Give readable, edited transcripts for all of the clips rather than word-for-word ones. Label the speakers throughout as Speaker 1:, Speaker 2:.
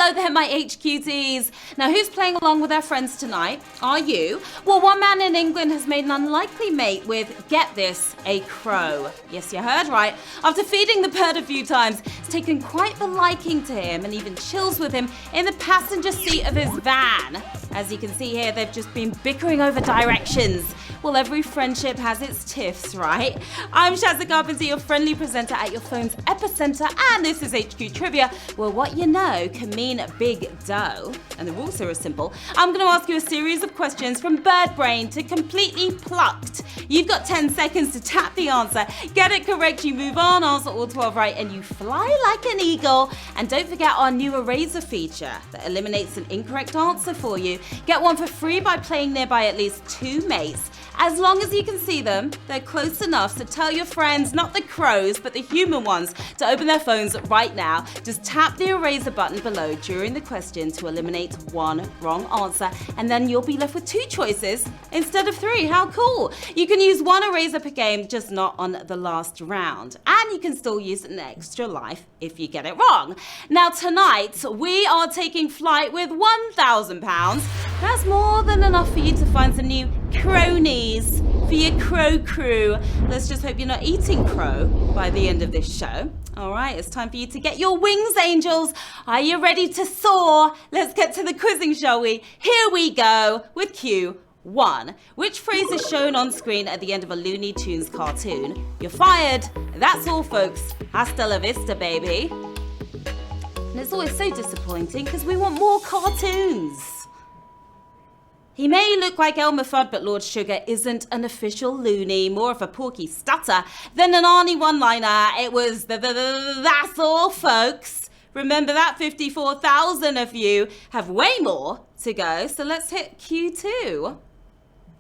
Speaker 1: Hello there, my HQTs. Now, who's playing along with their friends tonight? Are you? Well, one man in England has made an unlikely mate with, get this, a crow. Yes, you heard right. After feeding the bird a few times, it's taken quite the liking to him and even chills with him in the passenger seat of his van. As you can see here, they've just been bickering over directions. Well, every friendship has its tiffs, right? I'm Sharon Carpenter, your friendly presenter at your phone's epicenter, and this is HQ Trivia, where what you know can mean big dough. And the rules here are simple. I'm going to ask you a series of questions from bird brain to completely plucked. You've got 10 seconds to tap the answer. Get it correct, you move on, answer all 12 right, and you fly like an eagle. And don't forget our new eraser feature that eliminates an incorrect answer for you. Get one for free by playing nearby at least 2 mates. As long as you can see them, they're close enough, so tell your friends, not the crows, but the human ones, to open their phones right now. Just tap the eraser button below during the question to eliminate one wrong answer, and then you'll be left with 2 choices instead of 3. How cool! You can use 1 eraser per game, just not on the last round. And you can still use an extra life if you get it wrong. Now tonight, we are taking flight with £1,000. That's more than enough for you to find some new cronies for your crow crew. Let's just hope you're not eating crow by the end of this show. All right, it's time for you to get your wings, angels. Are you ready to soar? Let's get to the quizzing, shall we? Here we go with Q1. Which phrase is shown on screen at the end of a Looney Tunes cartoon? You're fired. That's all, folks. Hasta la vista, baby. And it's always so disappointing because we want more cartoons. He may look like Elmer Fudd, but Lord Sugar isn't an official loony, more of a Porky stutter than an Arnie one-liner. It was that's all, folks. Remember that 54,000 of you have way more to go, so let's hit Q2.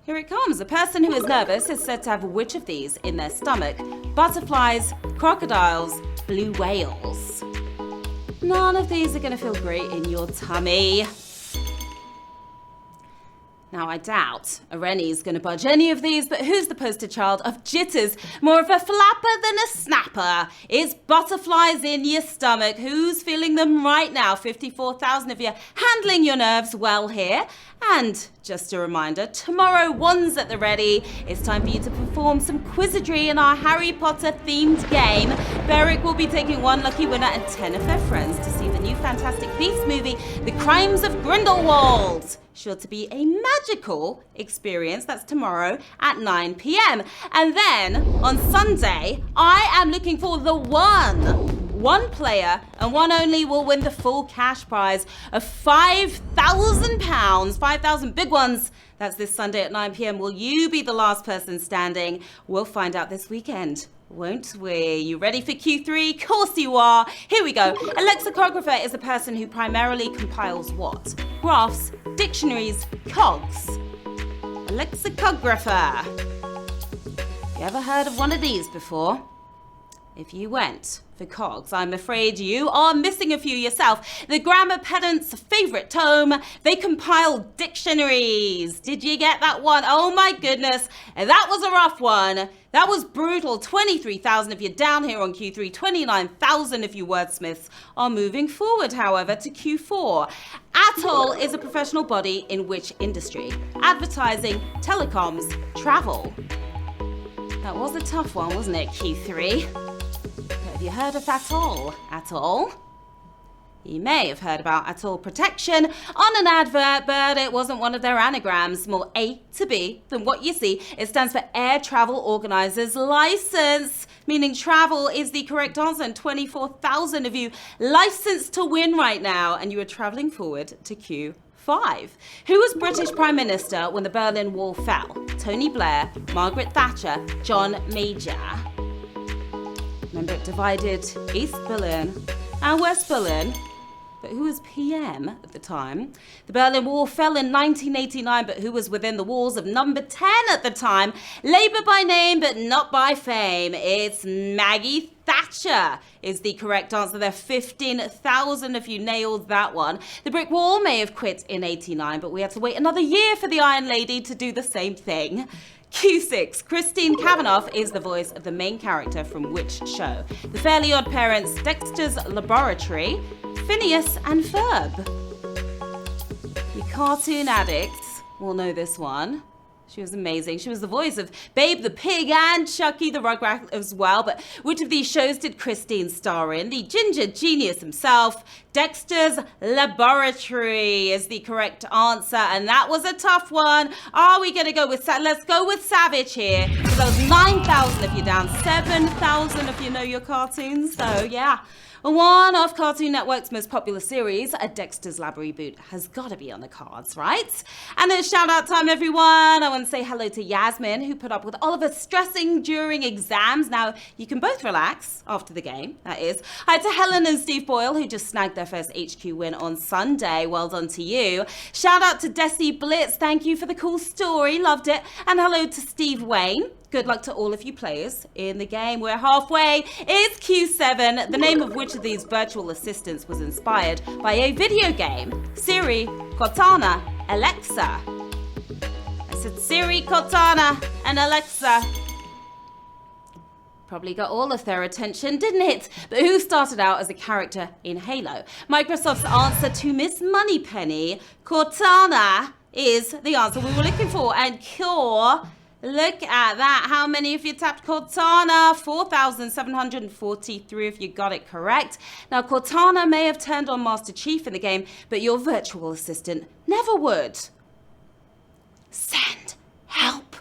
Speaker 1: Here it comes. A person who is nervous is said to have which of these in their stomach? Butterflies, crocodiles, blue whales. None of these are going to feel great in your tummy. Now, I doubt Rennie's going to budge any of these, but who's the poster child of jitters? More of a flapper than a snapper. It's butterflies in your stomach. Who's feeling them right now? 54,000 of you handling your nerves well here. And just a reminder, tomorrow, one's at the ready. It's time for you to perform some quizardry in our Harry Potter themed game. Beric will be taking 1 lucky winner and 10 of their friends to see the new Fantastic Beasts movie, The Crimes of Grindelwald. Sure to be a magical experience. That's tomorrow at 9 p.m. And then on Sunday, I am looking for the one player and one only will win the full cash prize of £5,000. 5,000 big ones. That's this Sunday at 9 p.m. Will you be the last person standing? We'll find out this weekend, won't we? You ready for Q3? Course you are. Here we go. A lexicographer is a person who primarily compiles what? Graphs, dictionaries, cogs. A lexicographer. You ever heard of one of these before? If you went for cogs, I'm afraid you are missing a few yourself. The grammar pedant's favorite tome, they compile dictionaries. Did you get that one? Oh my goodness, that was a rough one. That was brutal. 23,000 of you down here on Q3. 29,000 of you wordsmiths are moving forward, however, to Q4. ATOL is a professional body in which industry? Advertising, telecoms, travel. That was a tough one, wasn't it, Q3? Have you heard of ATOL? ATOL? You may have heard about ATOL protection on an advert, but it wasn't one of their anagrams. More A to B than what you see. It stands for Air Travel Organizers License, meaning travel is the correct answer. And 24,000 of you licensed to win right now, and you are traveling forward to Q5. Who was British Prime Minister when the Berlin Wall fell? Tony Blair, Margaret Thatcher, John Major. Remember, it divided East Berlin and West Berlin. But who was PM at the time? The Berlin Wall fell in 1989, but who was within the walls of number 10 at the time? Labour by name, but not by fame. It's Maggie Thatcher is the correct answer there. 15,000 of you nailed that one. The brick wall may have quit in 89, but we had to wait another year for the Iron Lady to do the same thing. Q6. Christine Cavanaugh is the voice of the main character from which show? The Fairly Odd Parents, Dexter's Laboratory, Phineas and Ferb. You cartoon addicts will know this one. She was amazing. She was the voice of Babe the Pig and Chucky the Rugrat as well. But which of these shows did Christine star in? The ginger genius himself, Dexter's Laboratory is the correct answer. And that was a tough one. Are we going to go with... Let's go with Savage here. So that was 9,000 if you're down, 7,000 if you know your cartoons. So, yeah. One of Cartoon Network's most popular series, A Dexter's Lab reboot, has got to be on the cards, right? And it's shout out time, everyone. I want to say hello to Yasmin, who put up with all of us stressing during exams. Now, you can both relax after the game, that is. Hi to Helen and Steve Boyle, who just snagged their first HQ win on Sunday. Well done to you. Shout out to Desi Blitz. Thank you for the cool story. Loved it. And hello to Steve Wayne. Good luck to all of you players in the game. We're halfway. It's Q7, the name of which of these virtual assistants was inspired by a video game. Siri, Cortana, Alexa. I said Siri, Cortana, and Alexa. Probably got all of their attention, didn't it? But who started out as a character in Halo? Microsoft's answer to Miss Moneypenny, Cortana, is the answer we were looking for. And Cure... Look at that. How many of you tapped Cortana? 4,743 if you got it correct. Now, Cortana may have turned on Master Chief in the game, but your virtual assistant never would. Send help.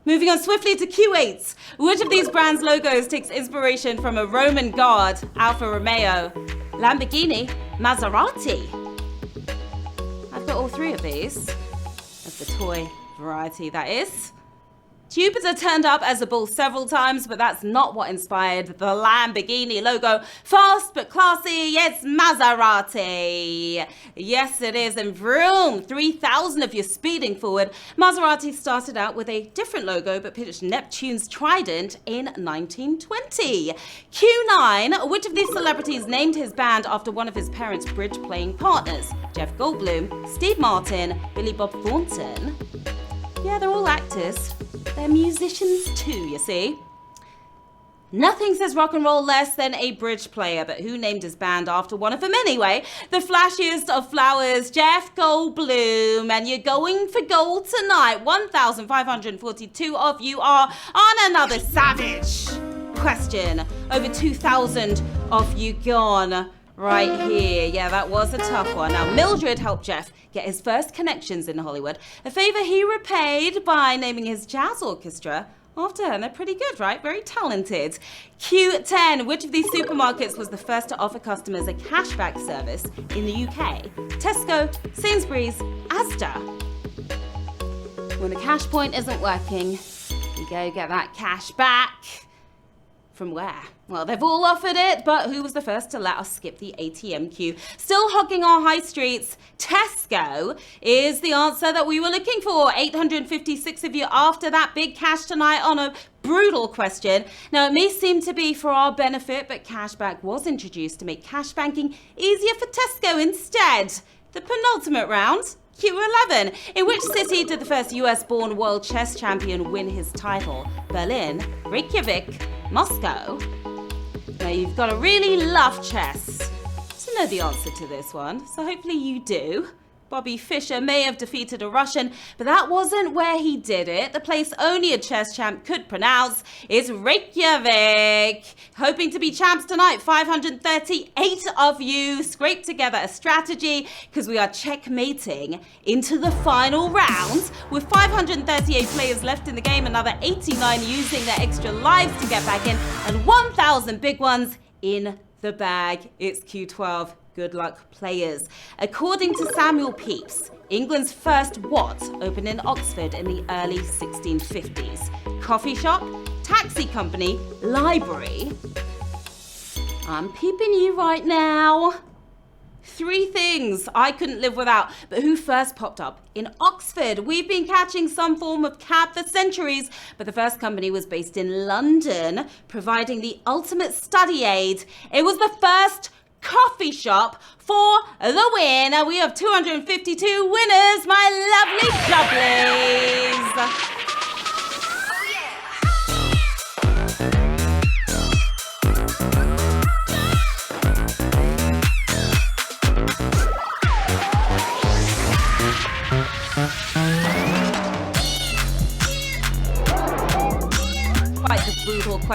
Speaker 1: Moving on swiftly to Q8. Which of these brands' logos takes inspiration from a Roman god, Alfa Romeo, Lamborghini, Maserati? I've got all three of these. That's the toy variety, that is. Jupiter turned up as a bull several times, but that's not what inspired the Lamborghini logo. Fast but classy, it's Maserati. Yes, it is. And vroom, 3,000 if you're speeding forward. Maserati started out with a different logo, but pitched Neptune's trident in 1920. Q9, which of these celebrities named his band after one of his parents' bridge-playing partners? Jeff Goldblum, Steve Martin, Billy Bob Thornton. Yeah, they're all actors. They're musicians too, you see. Nothing says rock and roll less than a bridge player, but who named his band after one of them anyway? The flashiest of flowers, Jeff Goldblum. And you're going for gold tonight. 1,542 of you are on another savage question. Over 2,000 of you gone. Right here. Yeah, that was a tough one. Now, Mildred helped Jeff get his first connections in Hollywood, a favor he repaid by naming his jazz orchestra after her. And they're pretty good, right? Very talented. Q10. Which of these supermarkets was the first to offer customers a cashback service in the UK? Tesco, Sainsbury's, Asda. When the cash point isn't working, you go get that cash back. From where? Well, they've all offered it, but who was the first to let us skip the ATM queue? Still hogging our high streets, Tesco is the answer that we were looking for. 856 of you after that big cash tonight on a brutal question. Now, it may seem to be for our benefit, but cashback was introduced to make cash banking easier for Tesco instead. The penultimate round. Q11. In which city did the first US-born world chess champion win his title? Berlin, Reykjavik, Moscow. Now you've got to really love chess to know the answer to this one, so hopefully you do. Bobby Fischer may have defeated a Russian, but that wasn't where he did it. The place only a chess champ could pronounce is Reykjavik. Hoping to be champs tonight, 538 of you scraped together a strategy because we are checkmating into the final round. With 538 players left in the game, another 89 using their extra lives to get back in, and 1,000 big ones in the bag. It's Q12. Good luck, players. According to Samuel Pepys, England's first what opened in Oxford in the early 1650s? Coffee shop, taxi company, library. I'm peeping you right now. 3 things I couldn't live without, but who first popped up in Oxford? We've been catching some form of cab for centuries, but the first company was based in London, providing the ultimate study aid. It was the first coffee shop for the win. We have 252 winners, my lovely jubblies.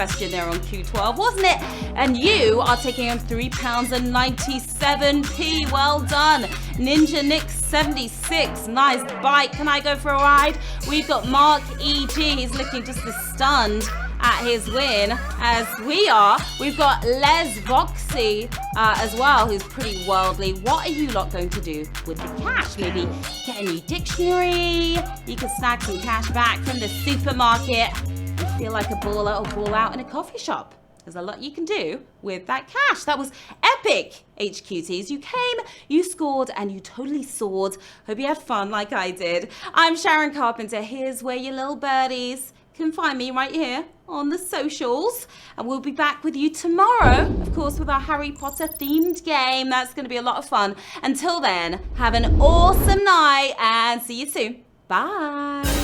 Speaker 1: question there on Q12, wasn't it? And you are taking home £3.97. Well done. Ninja Nick 76. Nice bite. Can I go for a ride? We've got Mark E.G. He's looking just as stunned at his win as we are. We've got Les Voxy as well, who's pretty worldly. What are you lot going to do with the cash? Maybe get a new dictionary. You can snag some cash back from the supermarket and feel like a baller or ball out in a coffee shop. There's a lot you can do with that cash. That was epic, HQTs. You came, you scored, and you totally soared. Hope you had fun like I did. I'm Sharon Carpenter. Here's where your little birdies can find me, right here on the socials. And we'll be back with you tomorrow, of course, with our Harry Potter themed game. That's going to be a lot of fun. Until then, have an awesome night and see you soon. Bye.